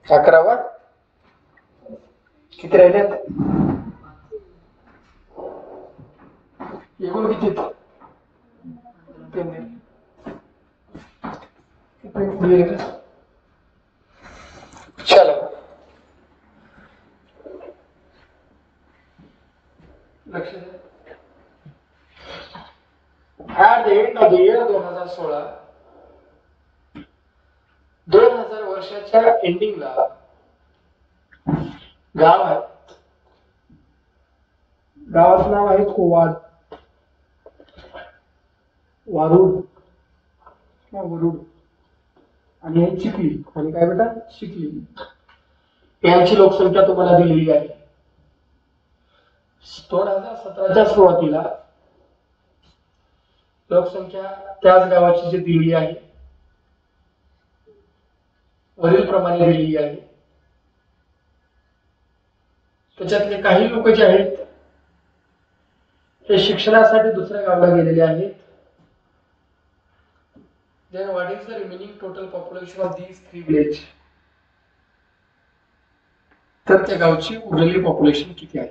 11वा किती राहिलेत एकूण किती चलो लक्ष द्या at the end of the year 2016 2000 वर्षाच्या एंडिंगला गाव आहे गावाचं नाव आहे कोवाड वारुड वरुड आणि हे चिखली आणि काय बेटा चिखली यांची लोकसंख्या तुम्हाला दिलेली आहे 2017च्या सुरुवातीला लोकसंख्या त्याच गावाची जी दिलेली आहे वरील प्रमाणे दिलेली आहे त्याच्यातले काही लोक जे आहेत ते शिक्षणासाठी दुसऱ्या गावाला गेलेले आहेत then what is the remaining total population of these three villages तर त्या गावची उरलेली पॉप्युलेशन किती आहे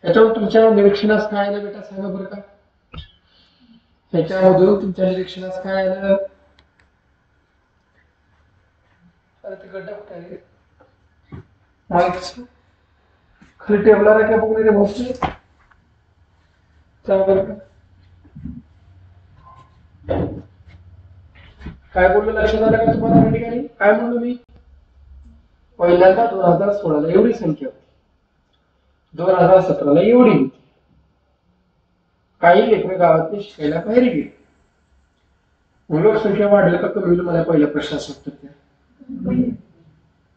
याच्यावर तुमच्या निरीक्षणास काय आलं बेटा सांगा बरं का ह्याच्यामधून तुमच्या निरीक्षणास काय आलं अरे ते गड्डा कुठे आहे माहिती खाली टेबलला काय बघून रे भाऊ सांगा बरं काय बोललो लक्षात आलं का तुम्हाला या ठिकाणी काय म्हणलो मी पहिल्यांदा 2016 ला एवढी संख्या होती 2017 ला एवढी होती काही लेकरं गावातले शिकायला बाहेर गेले लोकसंख्या वाढली का कमी होईल मला पहिल्या प्रश्नाचं उत्तर द्या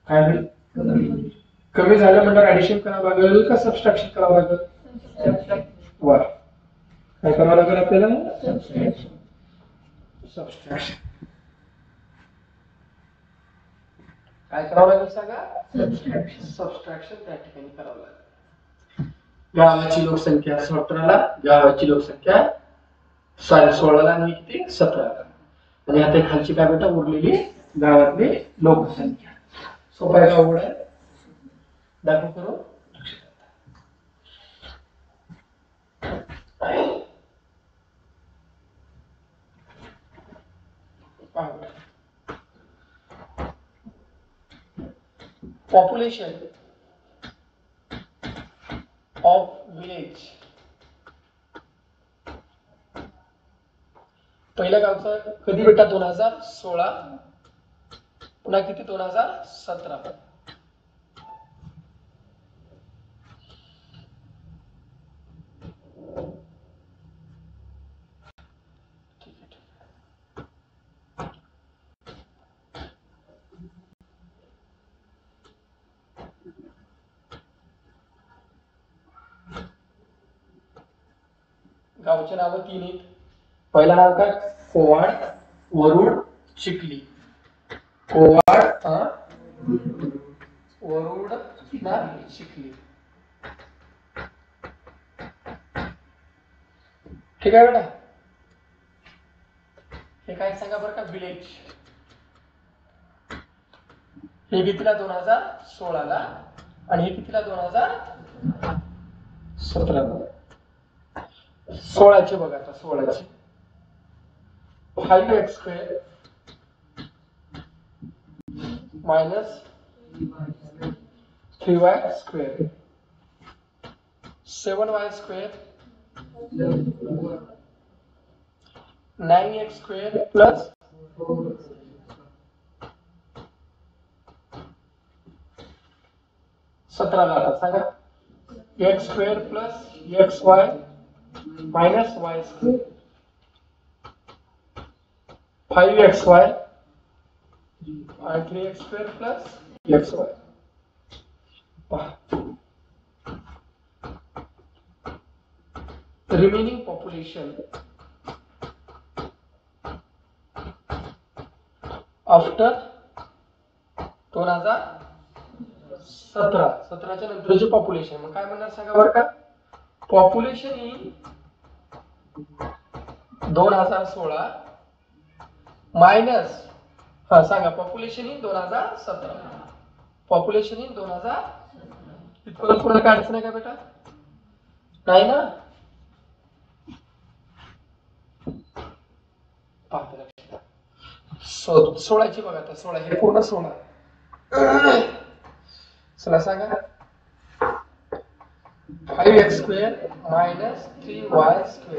काय होईल कमी झालं म्हणजे ऍडिशन करावं लागेल का सबस्ट्रॅक्शन करावं लागेल वर काय करावं लागेल आपल्याला सबस्ट्रॅक्शन काय करावं लागेल सांगा सबस्ट्रॅक्शन त्या ठिकाणी करावं लागेल गावाची लोकसंख्या 17 ला गावाची लोकसंख्या 16 ला आणि किती 17 ला आणि आता खालची काय बेटा उरलेली गावातली लोकसंख्या सोपा आहे का अवघड आहे दाखव करू population of village पहिल्या गावचा कधी बेटा 2016 पुन्हा किती 2017 गावचे नाव 3 आहेत पहिला नाव काय कोवाड वरुड चिखली कोवाड वरुड ना चिखली ठीक आहे बेटा हे काय सांगा बरं का विलेज हे कितीला 2016 ला आणि हे कितीला 2017 ला 16 चे बघा आता 16 चे 5x square minus 3y square 7y square 9x square plus 17 ला आता सांगा x square plus xy minus y square 5xy and 3x square plus xy the remaining population after 2017 च्या नंतरचे पॉप्युलेशन मग काय म्हणणार सांगा बरं का पॉप्युलेशन इन 2016 मायनस हा सांगा पॉप्युलेशन इन 2017. पॉप्युलेशन इन 2000 इथपर्यंत कोणाला काढायचं नाही का बेटा? नाही ना? पाहते 16ची बघा आता 16 हे पूर्ण 16. चला सांगा 5x² minus 3y²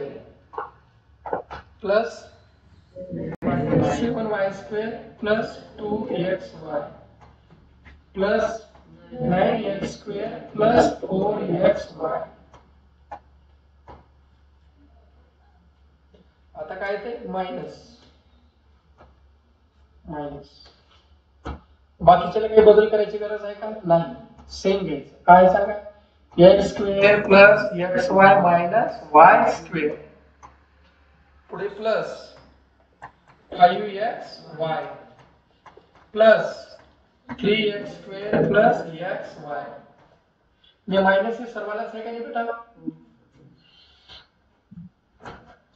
plus 7y² plus 2xy plus 9x² plus 4xy. आता काय ते मायनस बाकीच्याला काही बदल करायची गरज आहे का? नाही, सेम घ्यायचं. काय सांगा x² plus xy minus y², पुढे plus 5xy plus 3x² plus xy. हे मायनस हे सर्वांनाच आहे का नाही बेटा?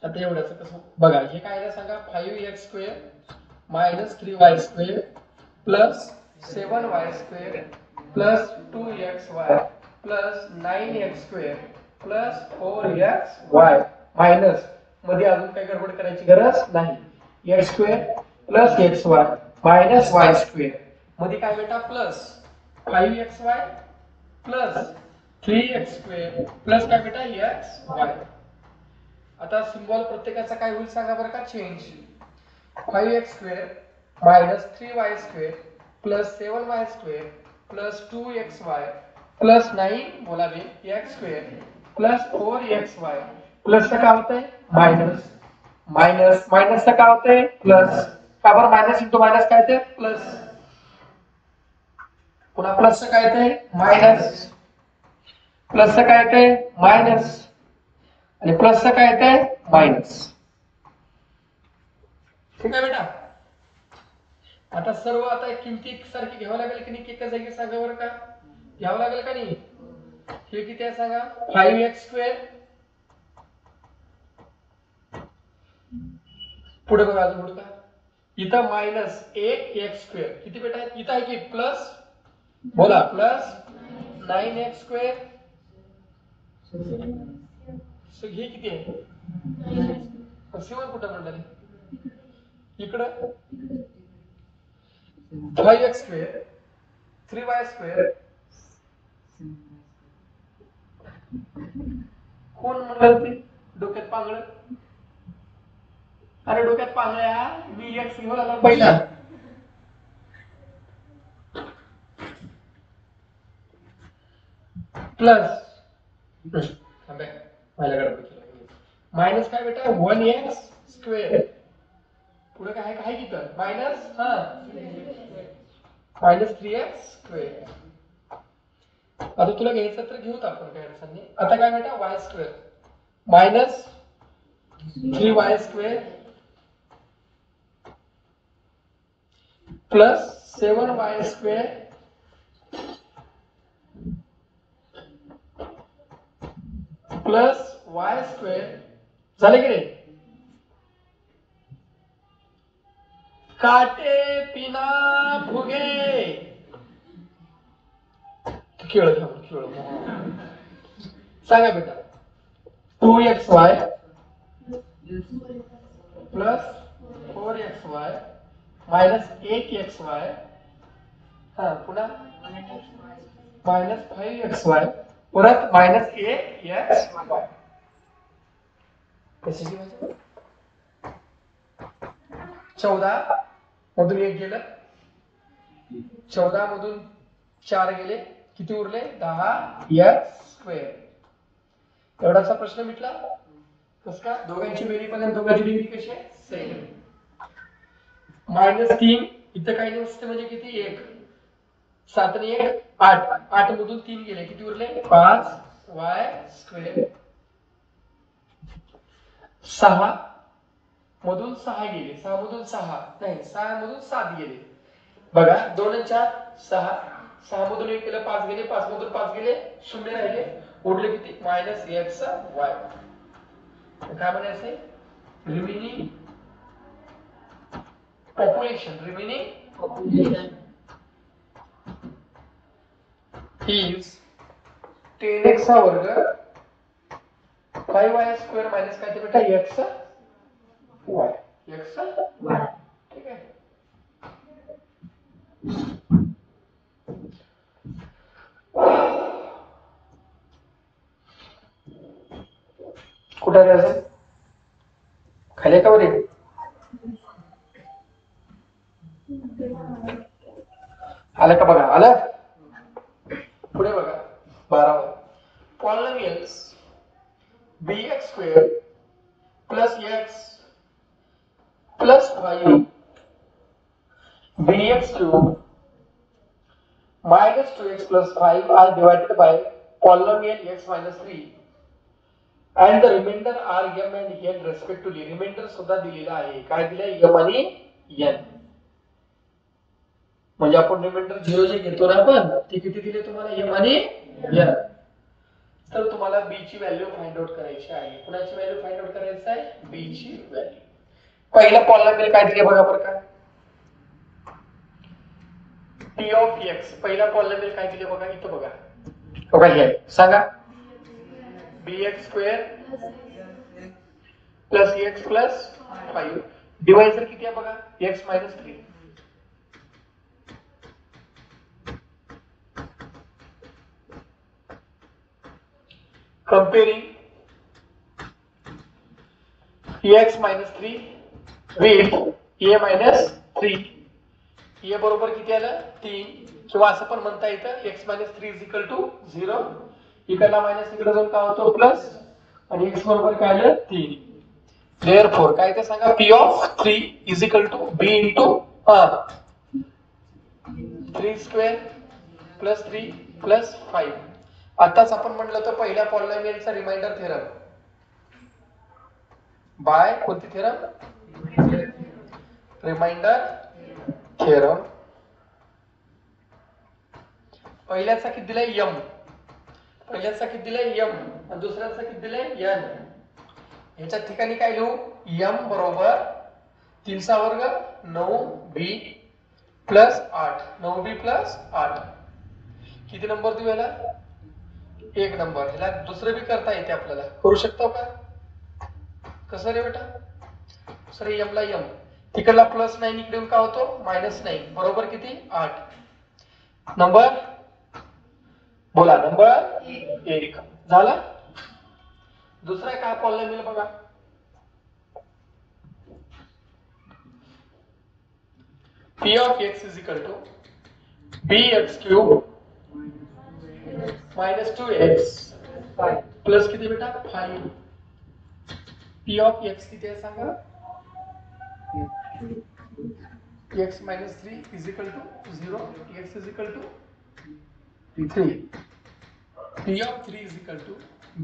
आता एवढ्याच कसं बघा, हे काय आहे सांगा 5x² minus 3y² plus 7y² plus 2xy plus 9x² plus 4xy minus मध्ये अजून काही गडबड करायची गरज नाही. x² plus xy minus y² मध्ये काय बेटा plus 5xy plus 3x² plus काय बेटा xy. आता सिंबॉल प्रत्येकाचा काय होईल सांगा बरं का? Change. 5x² minus 3y² plus 7y² plus 2xy plus 9 बोला बे x² plus 4xy प्लस का होतंय मायनस मायनस मायनस का होतंय प्लस. का बरं मायनस इंटू मायनस काय ते प्लस. पुन्हा प्लस काय येते मायनस प्लस काय येते मायनस आणि प्लस काय येते मायनस. ठीक आहे बेटा? आता सर्व आता किमती एकसारखी घ्यावं लागेल की नाही? एका जागी सांगा बरं का? घ्यावं लागेल का नाही? हे किती आहे सांगा 5x². पुढे बघा अजून पुढे का इथं मायनस 1x². किती बेटा आहे? इथं आहे की प्लस बोला प्लस 9x². हे किती आहे 7 कुठं म्हणलं इकडं 5x² 3y² कोण म्हणलं ते डोक्यात पांगळ? अरे डोक्यात पांगळ्या मी x घेऊन आला पहिला. प्लस मायनस काय बेटा 1x². पुढे काय काय किती मायनस मायनस 3x². आता तुला घ्यायचं तर घेऊत आपण काय अडचण नाही. आता काय बेटा y² minus 3y² plus 7y² plus y² झाले की नाही? काटे पिना फुगे खेळ सांगा बेटा 2xy plus 4xy minus 1xy हा पुन्हा मायनस 5xy परत मायनस 1xy. कशी 14 मधून 1 गेलं 14 मधून 4 गेले किती उरले 10x². एवढाचा प्रश्न मिटला. कस का दोघांची बेरीज पण दोघांची डिग्री कशी आहे सेम. -3 इथं काही नसते म्हणजे किती 1 7 आणि 1 8 8 मधून 3 गेले किती उरले 5y². 6 मधून 6 गेले 6 मधून 6 नाही 6 मधून 7 गेले बघा 2 आणि 4 6 6 मधून 1 गेलं 5 गेले 5 मधून 5 गेले 0 राहिले उरले किती -xy. काय म्हणायचंय remaining population remaining is 10x चा वर्ग 5y स्क्वेअर मायनस काय ते बेटा x y x y ठीक आहे. कुठे आहे खाली का वर आलं का बघा आलं पुढे बघा 12 polynomials bx square plus x plus y bx cube minus 2x plus 5 are divided by polynomial x minus 3 and the remainder are m and n respectively. Remainder सुद्धा दिलेला आहे काय दिलंय m आणि n म्हणजे आपण रिमाइंडर 0 जे घेतो ना आपण ते किती दिले तुम्हाला m आणि n. तर तुम्हाला b ची व्हॅल्यू फाइंड आउट करायची आहे. कुणाची व्हॅल्यू फाइंड आउट करायची आहे b ची व्हॅल्यू. पहिला पॉलिनॉमियल काय दिले बघा बरं का p of x पहिला पॉलिनॉमियल काय दिले बघा इथं बघा बघा हे सांगा bx square plus x plus 5 divisor किती आहे बघा x minus 3 comparing x minus 3 with a minus 3 a बरोबर किती आलं 3 किंवा असं पण म्हणता येतं x minus 3 is equal to 0 इकडला minus इकडे जाऊन काय होतो प्लस आणि x बरोबर काय आलं 3 therefore काय ते सांगा p of 3 is equal to b into 3 square plus 3 plus 5 आताच आपण म्हटलं तर पहिल्या पॉलिनॉमियलचा रिमाइंडर थेरम बाय कोणती थेरम रिमाइंडर थेरम पहिल्याचा किती दिलाय m पहिल्याचा किती दिलाय m आणि दुसऱ्याचा किती दिलाय n याच्या ठिकाणी काय लिहू m बरोबर 3 चा वर्ग 9b प्लस 8 9b प्लस 8 किती नंबर देऊ याला एक नंबर. ह्याला दुसरं भी करता येते आपल्याला करू शकतो का कसं रे बेटा सर m ला m तिकडला प्लस 9 इकडे येऊन काय होतो मायनस 9 बरोबर किती 8 नंबर बोला नंबर 1 झाला. दुसरा काय पॉलिनॉमियल बघा p of x is equal to bx cube minus 2x plus किती बेटा 5 p of x किती आहे सांगा x minus 3 is equal to 0 x is equal to 3 p of 3 is equal to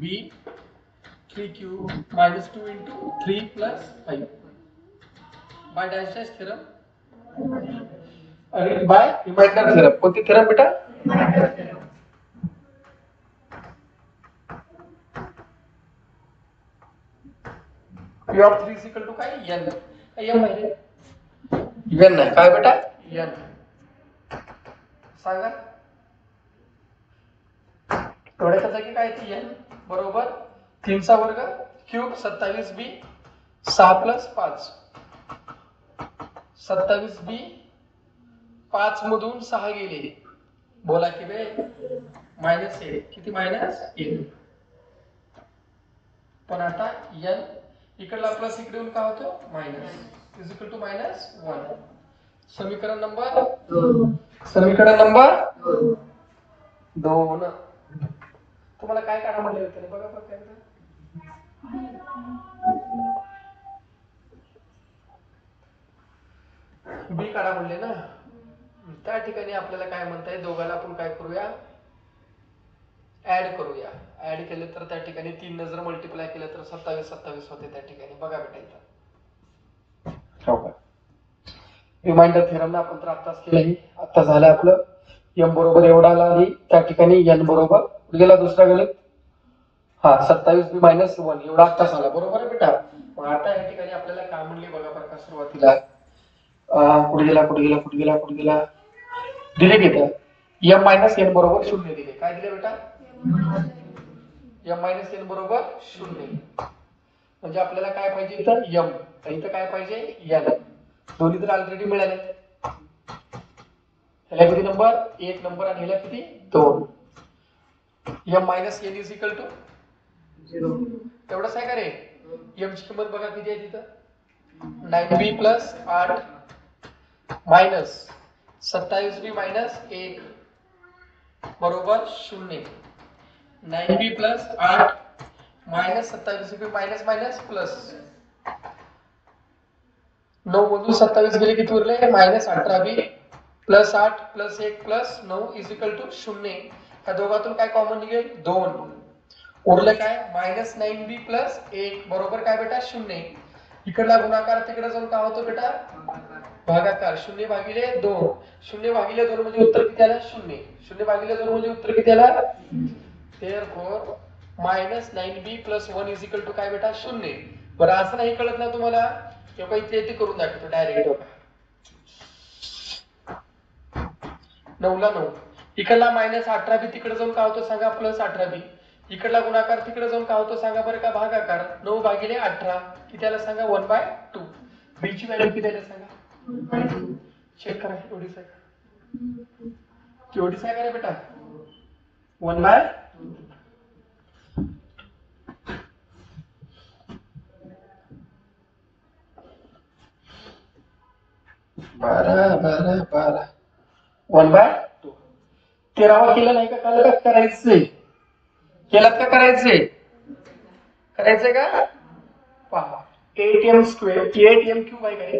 b 3 cube minus 2 into 3 plus 5 by dash dash theorem अरे by remainder theorem कोणती theorem बेटा remainder theorem p of 3 is equal to काय n m म्हणजे n काय बेटा n सांगा थोड्याच्या जागी काय ती n बरोबर 3 चा वर्ग क्यूब 27b 6 प्लस 5 27b 5 मधून 6 गेले बोला की बे मायनस 1 किती मायनस 1 पण आता n इकडला प्लस इकडे येऊन काय होतो minus is equal to minus 1 समीकरण नंबर 2 समीकरण नंबर 2 तुम्हाला काय काढा म्हटले होते बघा बघा काय बी काढा म्हणले ना त्या ठिकाणी आपल्याला काय म्हणताय दोघाला आपण काय करूया ऍड करूया ऍड केले तर त्या ठिकाणी 3 ने जर मल्टिप्लाय केलं तर 27 27 होते त्या ठिकाणी बघा बेटा इथं हो का रिमाइंडर थेरम आपण तर आताच केलं हे आता झालं आपलं m बरोबर एवढा आला त्या ठिकाणी n बरोबर गेला दुसरा गणित हा 27b - 1 एवढा आताच आला बरोबर आहे बेटा. मग आता या ठिकाणी आपल्याला काय म्हणले बघा बरं का सुरुवातीला कुठे गेला कुठे गेला कुठे गेला कुठे गेला दिले घेतं m मायनस n बरोबर 0 दिले. काय दिले बेटा? m मायनस n बरोबर 0. म्हणजे आपल्याला काय पाहिजे इथं m आणि इथं काय पाहिजे n. दोन्ही तर ऑलरेडी मिळाले. ह्याला किती नंबर? 1 नंबर आणि ह्याला किती 2. m minus n is equal to 0. तेवढंच आहे का रे? m ची किंमत बघा किती आहे तिथं 9b plus 8 minus 27b minus 1 बरोबर 0. 9b plus 8 minus 27b minus minus plus 9 मधून 27 गेले किती उरले minus 18b plus 8 plus 1 plus 9 is equal to 0. ह्या दोघातून काय कॉमन निघेल 2. उरलं काय मायनस 9b प्लस 1 बरोबर काय बेटा 0. इकडला गुणाकार तिकडे जाऊन काय होतो बेटा भागाकार. 0 भागिले 2. 0 भागिले 2 म्हणजे उत्तर किती आलं 0. 0 भागिले 2 म्हणजे उत्तर किती आलं therefore minus 9b plus 1 is equal to काय बेटा 0. बरं असं नाही कळत ना तुम्हाला किंवा इथे ते करून दाखवतो डायरेक्ट बघा. 9 ला 9 इकडला मायनस 18b तिकडे जाऊन काय होतं सांगा प्लस 18b. इकडला गुणाकार तिकडे जाऊन काय होतं सांगा बरं का भागाकार. 9 भागिले 18 किती आलं सांगा 1/2. b ची व्हॅल्यू किती आली सांगा चेक करा. एवढीच आहे का? एवढीच आहे का रे बेटा 1/2. बारा 1/2. 13वा केलं नाही का काल का करायचंय केलात का करायचंय करायचंय का पहा 8m स्क्वेअर 8m क्यूब आहे काय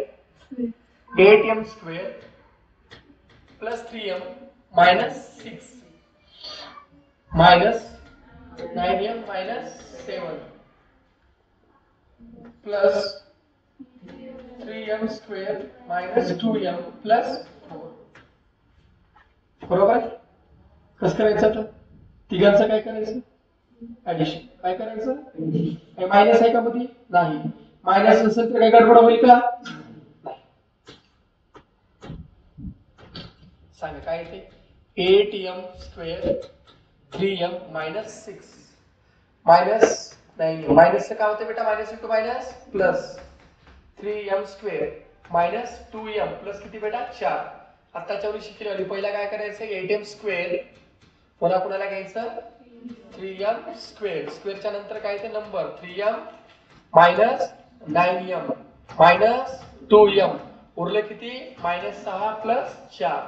8m square plus 3m minus 6 minus 9m minus 7 plus 3m square minus 2m plus 4. बरोबर कसं करायचं आता तिघांचं काय करायचं ऍडिशन. काय करायचं काय मायनस आहे का मध्ये नाही. मायनस असेल तर काय गडबड होईल का नाही. सांगा काय ते 8m square 3m minus 6 minus 9 minus काय होते बेटा minus into minus plus 3m square minus 2m plus किती बेटा 4. आताच्या वेळी शिकलेली पहिला काय करायचं 8m स्क्वेअर पुन्हा कुणाला घ्यायचं 3m स्क्वेअर. स्क्वेअरच्या नंतर काय ते number 3m minus 9m minus 2m उरलं किती मायनस 6 प्लस 4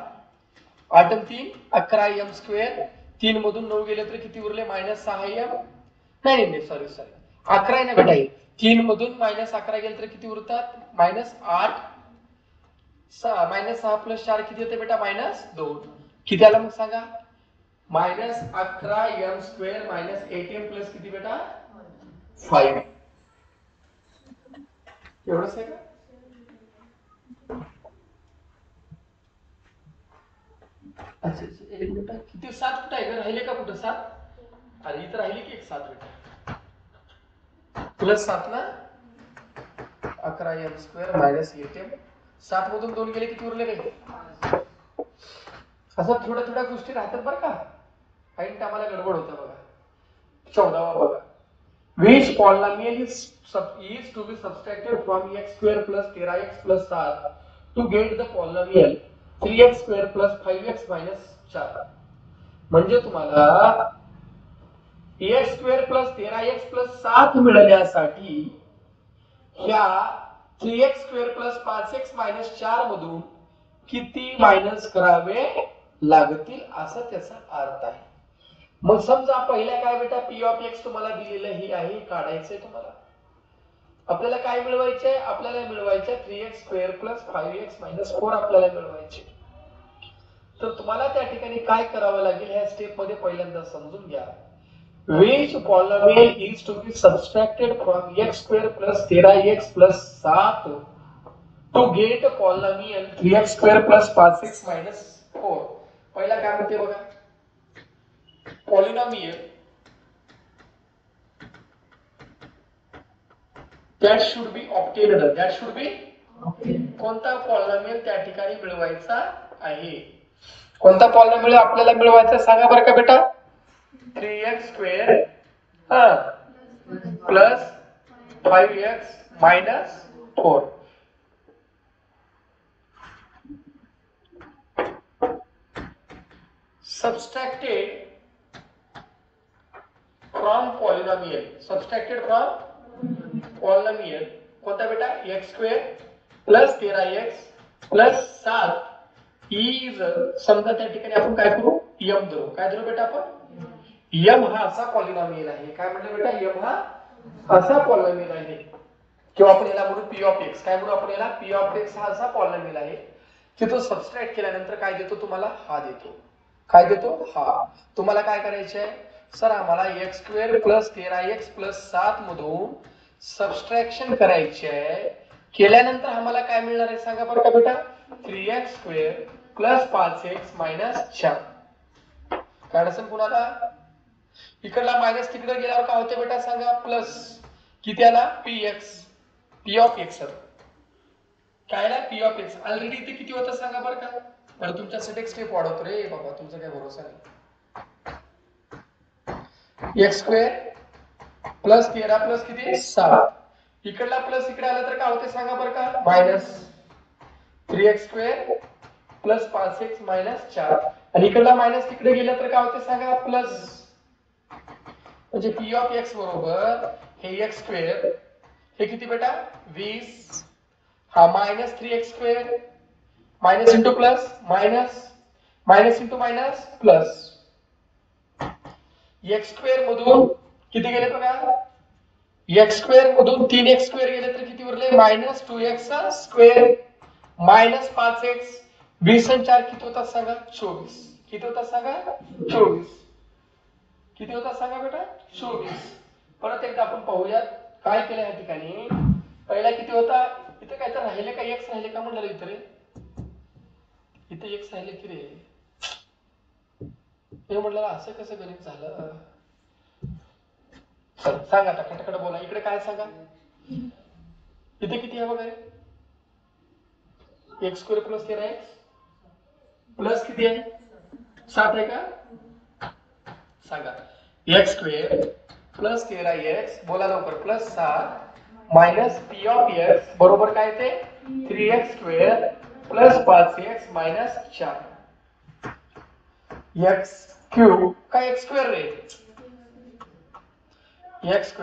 8 3 11m स्क्वेअर. 3 मधून 9 गेले तर किती उरले मायनस 6m नाही सॉरी 11 आहे ना बेटा 3 मधून मायनस 11 गेले तर किती उरतात मायनस 8 मायनस 6 प्लस 4 किती होते बेटा मायनस 2. किती आलं मग सांगा minus 11m square minus 8m plus किती बेटा 5. एवढंच आहे का अच्छा एक बेटा किती 7 कुठं आहे का राहिले का कुठं 7 अरे इथं राहिली की एक 7 बेटा प्लस 7 ना 11m स्क्वेअर मायनस 8m 7 मधून 2 गेले किती उरले रे असं थोड्या गोष्टी राहतात बरं का काही टायमाला गडबड होतं बघा. 14वा बघा which polynomial is to be subtracted from x square plus 13x plus 7 to get the polynomial 3x square plus 5x minus 4. म्हणजे तुम्हाला x square plus 13x plus 7 मिळण्यासाठी ह्या 3x square plus 5x minus 4 मधून किती minus करावे लागतील असा त्याचा अर्थ आहे. मग समजा पहिला काय बेटा p ऑफ x तुम्हाला दिलेलं हे आहे काढायचंय तुम्हाला. आपल्याला काय मिळवायचंय आपल्याला मिळवायचं 3x square plus 5x minus 4 आपल्याला मिळवायचे. तर तुम्हाला त्या ठिकाणी काय करावं लागेल ह्या स्टेप मध्ये पहिल्यांदा समजून घ्या. which polynomial is to be subtracted from x square plus 13x plus 7 to get a polynomial 3x square plus 5x minus 4. पहिला काय म्हणते बघा polynomial that should be obtained कोणता पॉलिनॉमियल त्या ठिकाणी मिळवायचा आहे? कोणता पॉलिनॉमियल आपल्याला मिळवायचा सांगा बरं का बेटा? 3x² plus 5x minus 4. Subtracted from polynomial. Subtracted from polynomial. कोणता बेटा? x² plus 13x plus 7 is, समजा त्या ठिकाणी आपण काय करू? m धरू. काय धरू बेटा आपण? m हा असा पॉलिनॉमियल आहे. काय म्हणलं बेटा? m हा असा पॉलिनॉमियल आहे, किंवा आपण याला म्हणू p ऑफ x. काय म्हणू आपण याला? p ऑफ x हा असा पॉलिनॉमियल आहे की तो सबट्रॅक्ट केल्यानंतर काय देतो तुम्हाला? हा देतो. काय देतो? हा. तुम्हाला काय करायचे आहे? सर आम्हाला x² प्लस 13x प्लस 7 मधून सबट्रॅक्शन करायचे आहे. केल्यानंतर आम्हाला काय मिळणार आहे सांगा बरं का बेटा? 3x² plus 5x minus 4. काय असेल कुणाला? इकडला मायनस तिकडे गेल्यावर काय होते बेटा सांगा? प्लस. किती आला? px, p of x. काय आला? p of x. ऑलरेडी इथे किती होतं सांगा बरं का? तर तुमच्यासाठी एक स्टेप वाढवतो रे बाबा, तुमचा काय भरोसा नाही. x² प्लस 13 प्लस किती? 7. इकडला प्लस इकडे आला तर काय होते सांगा बरं का? Minus 3x² plus 5x minus 4. आणि इकडला मायनस तिकडे गेला तर काय होते सांगा? प्लस. म्हणजे p ऑफ x बरोबर हे x² हे किती बेटा? 20. हा minus 3x² minus into plus minus, minus into minus plus. x² मधून किती गेले बघा? x² मधून 3x² गेले तर किती उरले? Minus 2x² minus 5x. 20 आणि 4 किती होतात सांगा? 24. किती होतात सांगा? 24. किती होतात सांगा बेटा? 24. परत एकदा आपण पाहूयात काय केलं या ठिकाणी. पहिला किती होता? इथे काय तर राहिले का? x राहिले का म्हणलं इथे रे? इथे x राहिले की रे? हे म्हटलं असं कसं गणित झालं? सांगा आता, खटखट बोला. इकडे काय सांगा? इथे किती आहे बघा? x² प्लस 13x प्लस किती आहे? 7 आहे का? सांगा. x² प्लस 13x बोला लवकर plus 7 minus p of x बरोबर काय ते? 3x² plus 5x minus 4. x³ काय x² रे? x²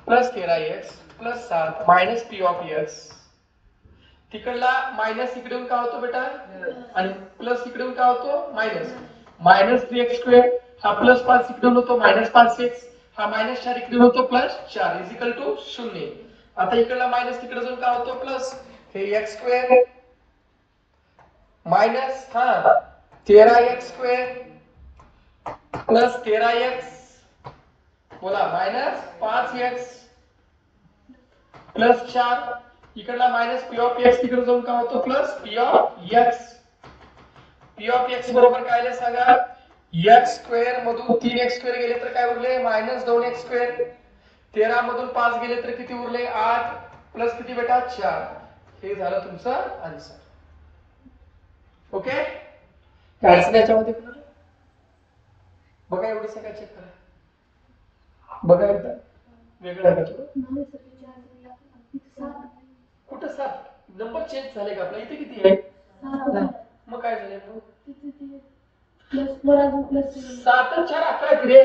plus 13x plus 7 minus p of x. तिकडला मायनस इकडे काय होतो बेटा? आणि प्लस इकडे काय होतो? मायनस. मायनस 3x² हा प्लस 5 इकडे होतो मायनस 5x. हा मायनस 4 इकडे होतो प्लस 4 इज इक्वल टू 0. आता इकडला मायनस तिकडे जाऊन काय होतो? प्लस. हे x² minus 13x² plus 13x बोला मायनस 5x प्लस 4. इकडला मायनस p ऑफ x तिकडे जाऊन काय होतो? Plus p of x. p of x बरोबर काय आले सांगा? x² मधून 3x² गेले तर काय उरले? Minus 2x². 13 मधून 5 गेले तर किती उरले? 8 प्लस किती बेटा? 4. हे झालं तुमचं आन्सर. ओके? काय असेल याच्यामध्ये? बघा एवढं सगळं चेक करा. बघा एकदा वेगळं आहे का? कुठं 7? नंबर चेंज झाले का आपला? इथे किती आहे? मग काय झाले? 7 आणि 4 11 रे.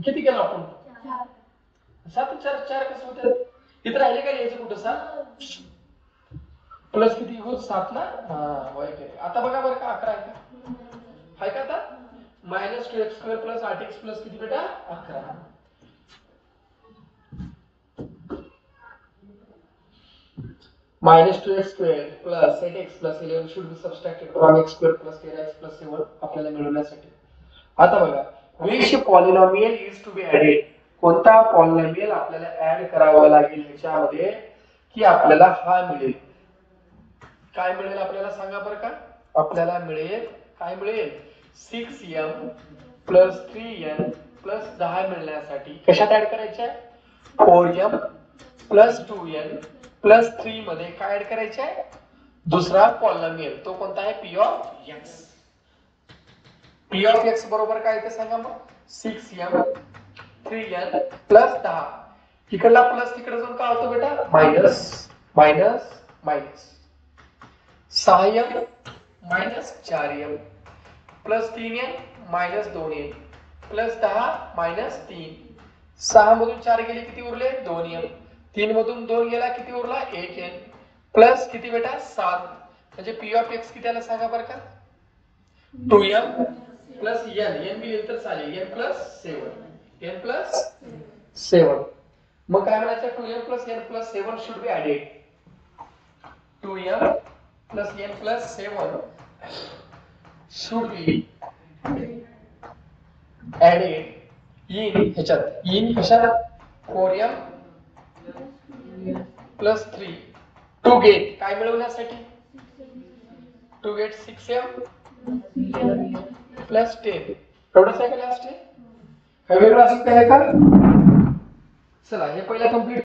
किती केलं आपण? 7 आणि 4 4 कसं होतं? इथे राहिले का लिहायचं कुठं? 7 प्लस किती हो? 7 ना? आता बघा बरं का 11 आहे का? आहे का आता? Minus 2x² plus 8x plus किती बेटा? 11. Minus 2x² plus 8x plus 11 should be subtracted from x² plus 13x plus 7 आपल्याला मिळवण्यासाठी. आता बघा, which polynomial is to be added? कोणता पॉलिनॉमियल आपल्याला ऍड करावा लागेल ह्याच्यामध्ये की आपल्याला हा मिळेल. काय मिळेल आपल्याला सांगा बरं का? आपल्याला मिळेल काय मिळेल? 6m प्लस 3n प्लस 10 मिळण्यासाठी कशात ऍड करायचे? 4m प्लस 2n प्लस 3 मध्ये काय ऍड करायचे आहे? दुसरा पॉलिनॉमियल, तो कोणता आहे? P of x. P of x बरोबर काय ते सांगा मग? 6m 3n plus 10. इकडला प्लस तिकडे जाऊन काय होतो बेटा? Minus minus minus. 6m minus 4m plus 3n minus 2n plus 10 minus 3. 6 मधून 4 गेले किती उरले? 2m. 3 मधून 2 गेला किती उरला? 1n प्लस किती बेटा? 7. म्हणजे पी ऑफ एक्स किती आला सांगा बरं का? 2m प्लस n बी लिहिलं तर चालेल. n plus 7 n plus 7. मग काय म्हणायचं? 2m plus n plus 7 should be added. 2m plus n plus 7 should be added in ह्याच्यात. इन कशात? 4m प्लस 3 टू गेट काय मिळवण्यासाठी? To get 6m plus 10. एवढंच आहे का लास्ट? हे वेगळं असेल काय का? चला हे पहिला कंप्लीट